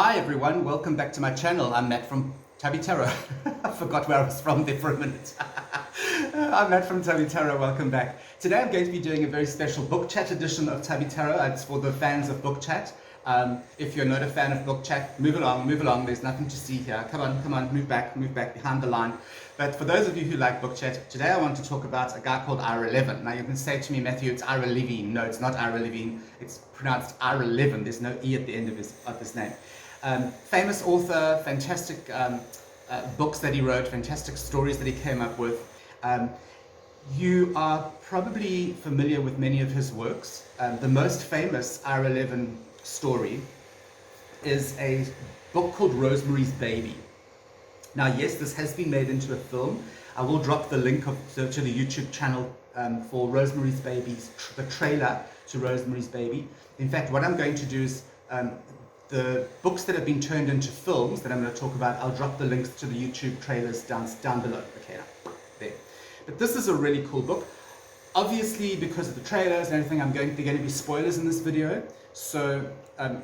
Hi everyone, welcome back to my channel. I'm Matt from Tabby Tarot. I forgot where I was from there for a minute. I'm Matt from Tabby Tarot, welcome back. Today I'm going to be doing a very special book chat edition of Tabby Tarot. It's for the fans of book chat. If you're not a fan of book chat, move along, there's nothing to see here. Come on, move back behind the line. But for those of you who like book chat, today I want to talk about a guy called Ira Levin. Now you can say to me, Matthew, it's Ira Levin. No, it's not Ira Levin. It's pronounced Ira Levin. There's no E at the end of his name. Famous author, fantastic books that he wrote, fantastic stories that he came up with. You are probably familiar with many of his works. The most famous Ira Levin story is a book called Rosemary's Baby. Now, yes, this has been made into a film. I will drop the link to the YouTube channel for Rosemary's Baby's, the trailer to Rosemary's Baby. In fact, what I'm going to do is the books that have been turned into films that I'm going to talk about, I'll drop the links to the YouTube trailers down below. Okay, there. But this is a really cool book. Obviously, because of the trailers and everything, there are going to be spoilers in this video. So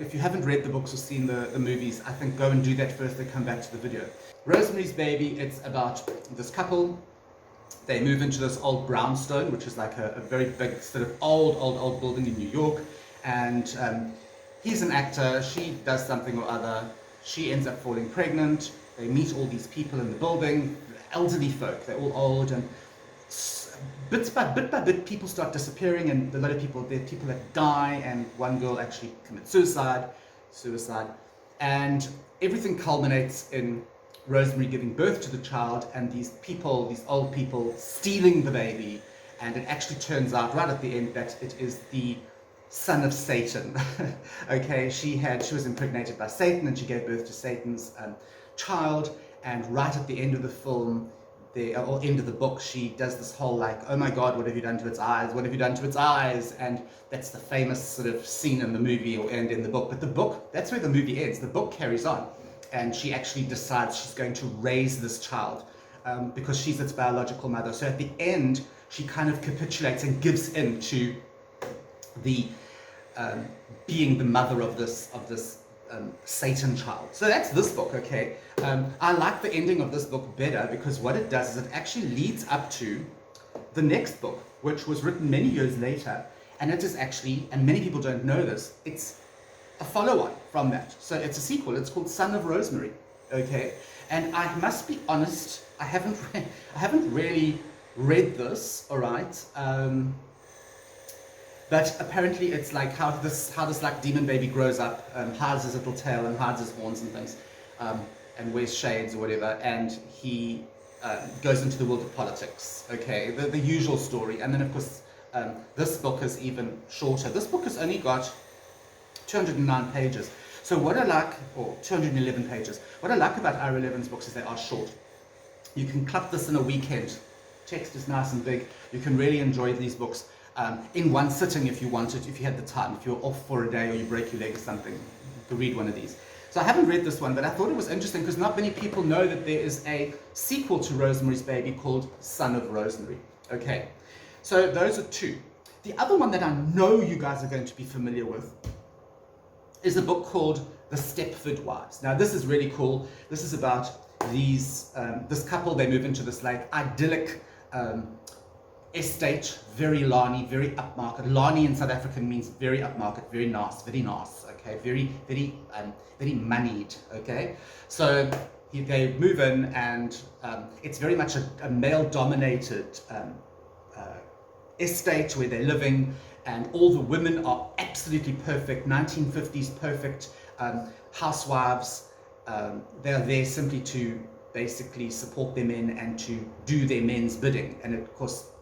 if you haven't read the books or seen the movies, I think go and do that first, then come back to the video. Rosemary's Baby, it's about this couple. They move into this old brownstone, which is like a very big sort of old building in New York. And he's an actor, she does something or other, she ends up falling pregnant, they meet all these people in the building, elderly folk, they're all old, and bit by bit people start disappearing, and a lot of people, there are people that die, and one girl actually commits suicide, and everything culminates in Rosemary giving birth to the child, and these old people stealing the baby, and it actually turns out right at the end that it is the son of Satan. Okay, she was impregnated by Satan, and she gave birth to Satan's child. And right at the end of the film, or end of the book, she does this whole like, oh my God, what have you done to its eyes? What have you done to its eyes? And that's the famous sort of scene in the movie or end in the book. But the book, that's where the movie ends. The book carries on, and she actually decides she's going to raise this child because she's its biological mother. So at the end, she kind of capitulates and gives in to the being the mother of this Satan child. So that's this book, okay? I like the ending of this book better because what it does is it actually leads up to the next book, which was written many years later, and it is actually, and many people don't know this, it's a follow-on from that. So it's a sequel. It's called Son of Rosemary, okay? And I must be honest, I haven't really read this, all right? But apparently it's like how this like demon baby grows up, hides his little tail and hides his horns and things, and wears shades or whatever, and he goes into the world of politics, okay, the usual story. And then of course this book is even shorter. This book has only got 209 pages. So what I like, or 211 pages, what I like about Ira Levin's books is they are short. You can club this in a weekend. Text is nice and big. You can really enjoy these books in one sitting if you wanted, if you had the time, if you're off for a day or you break your leg or something, you could read one of these. So I haven't read this one, but I thought it was interesting because not many people know that there is a sequel to Rosemary's Baby called Son of Rosemary. Okay, so those are two. The other one that I know you guys are going to be familiar with is a book called The Stepford Wives. Now this is really cool. This is about this couple. They move into this like idyllic estate, very Lani, very upmarket. Lani in South African means very upmarket, very nice, okay, very moneyed, okay. So they move in, and it's very much a male-dominated estate where they're living, and all the women are absolutely perfect, 1950s perfect housewives. They're there simply to basically support their men and to do their men's bidding. And of course,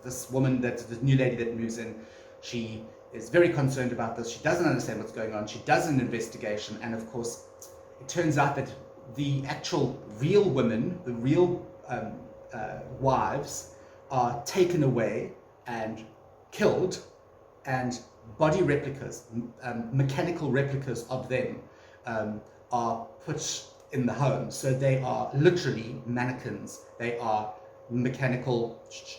this woman, the new lady that moves in, she is very concerned about this. She doesn't understand what's going on. She does an investigation, and of course, it turns out that the actual real women, the real wives, are taken away and killed, and body replicas, mechanical replicas of them are put in the home. So they are literally mannequins. They are mechanical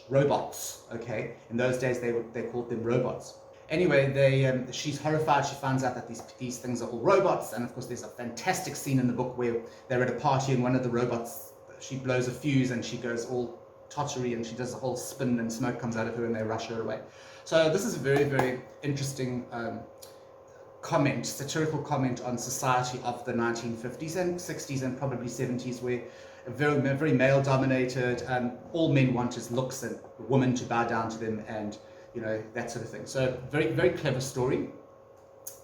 robots, okay? In those days, they called them robots. Anyway, she's horrified. She finds out that these things are all robots, and of course there's a fantastic scene in the book where they're at a party and one of the robots, she blows a fuse and she goes all tottery and she does a whole spin and smoke comes out of her and they rush her away. So this is a very, very interesting satirical comment on society of the 1950s and 60s and probably 70s, where very, very male dominated, all men want is looks and a woman to bow down to them, and that sort of thing. So very, very clever story.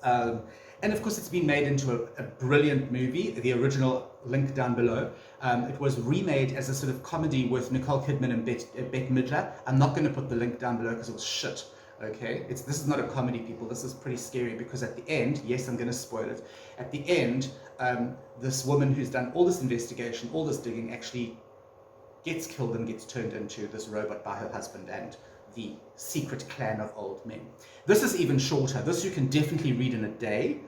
And of course it's been made into a brilliant movie. The original, link down below. It was remade as a sort of comedy with Nicole Kidman and Bette Midler. I'm not going to put the link down below because it was shit. Okay, this is not a comedy, people. This is pretty scary, because at the end, yes, I'm going to spoil it. At the end, this woman who's done all this investigation, all this digging, actually gets killed and gets turned into this robot by her husband and the secret clan of old men. This is even shorter. This you can definitely read in a day.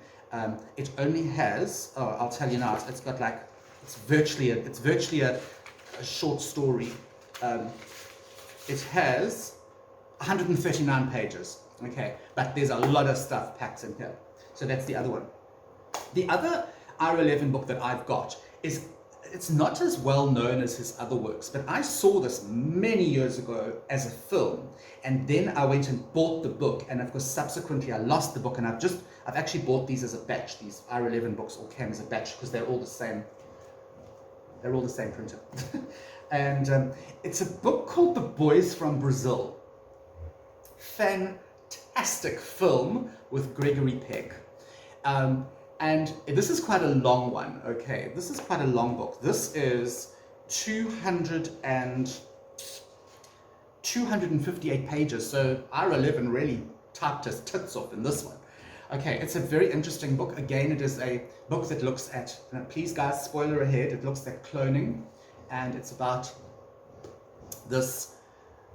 It only has, I'll tell you now, it's got like, it's virtually a short story. It has 139 pages, okay, but there's a lot of stuff packed in here. So that's the other one. The other Ira Levin book that I've got it's not as well known as his other works, but I saw this many years ago as a film, and then I went and bought the book, and of course subsequently I lost the book, and I've actually bought these as a batch. These Ira Levin books all came as a batch because they're all the same. They're all the same printer. And it's a book called The Boys from Brazil. Fantastic film with Gregory Peck. And this is quite a long one, okay? This is quite a long book. This is 258 pages, so Ira Levin really typed his tits off in this one. Okay, it's a very interesting book. Again, it is a book that looks at, please guys, spoiler ahead, it looks at cloning, and it's about this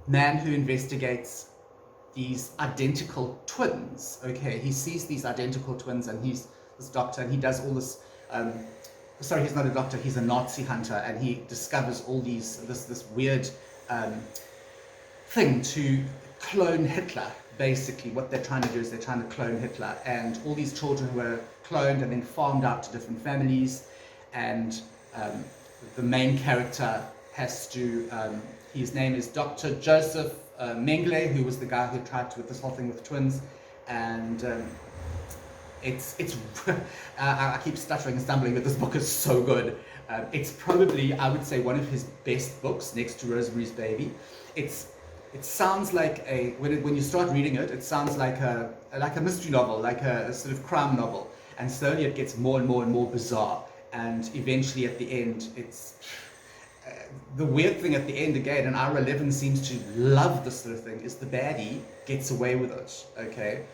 man who investigates these identical twins. Okay, he sees these identical twins, and he's this doctor, and he does all this, sorry, he's not a doctor, he's a Nazi hunter, and he discovers all this weird thing to clone Hitler. Basically what they're trying to do is they're trying to clone Hitler, and all these children were cloned and then farmed out to different families, and the main character has to, his name is Dr. Joseph Mengele, who was the guy who tried to with this whole thing with twins, and it's I keep stuttering and stumbling, but this book is so good. It's probably, I would say, one of his best books next to Rosemary's Baby. It sounds like when you start reading it, it sounds like a mystery novel, like a sort of crime novel, and slowly it gets more and more and more bizarre, and eventually at the end, it's the weird thing at the end again, and Ira Levin seems to love this sort of thing, is the baddie gets away with it. Okay,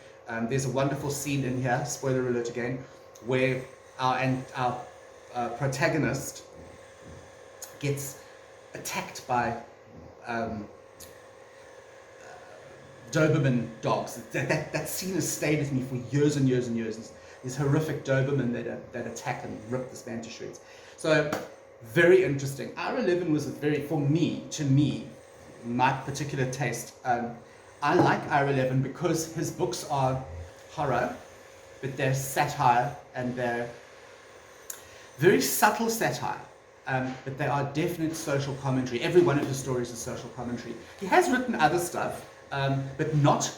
there's a wonderful scene in here, spoiler alert again, where our protagonist gets attacked by Doberman dogs. That scene has stayed with me for years and years and years. These horrific Doberman that attack and rip this man to shreds. So very interesting. Ira Levin was to me, my particular taste. I like Ira Levin because his books are horror, but they're satire, and they're very subtle satire. But they are definite social commentary. Every one of his stories is social commentary. He has written other stuff, but not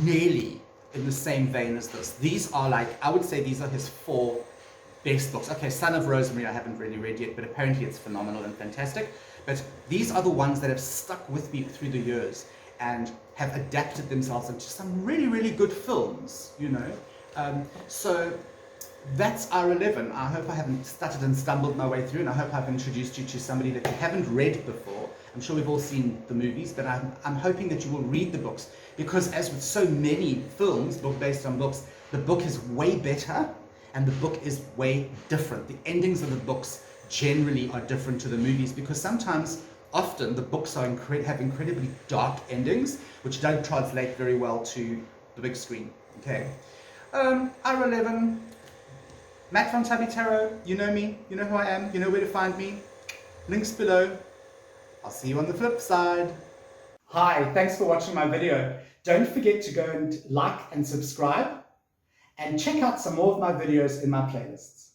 nearly in the same vein as this. These are I would say these are his 4 best books. Okay, Son of Rosemary I haven't really read yet, but apparently it's phenomenal and fantastic. But these are the ones that have stuck with me through the years and have adapted themselves into some really, really good films, So that's Ira Levin. I hope I haven't stuttered and stumbled my way through, and I hope I've introduced you to somebody that you haven't read before. I'm sure we've all seen the movies, but I'm hoping that you will read the books, because as with so many films based on books, the book is way better and the book is way different. The endings of the books generally are different to the movies, because often the books have incredibly dark endings, which don't translate very well to the big screen. Okay, Ira Levin, Matt from Tubby Tarot, you know me, you know who I am, you know where to find me. Links below. I'll see you on the flip side. Hi, thanks for watching my video. Don't forget to go and like and subscribe, and check out some more of my videos in my playlists.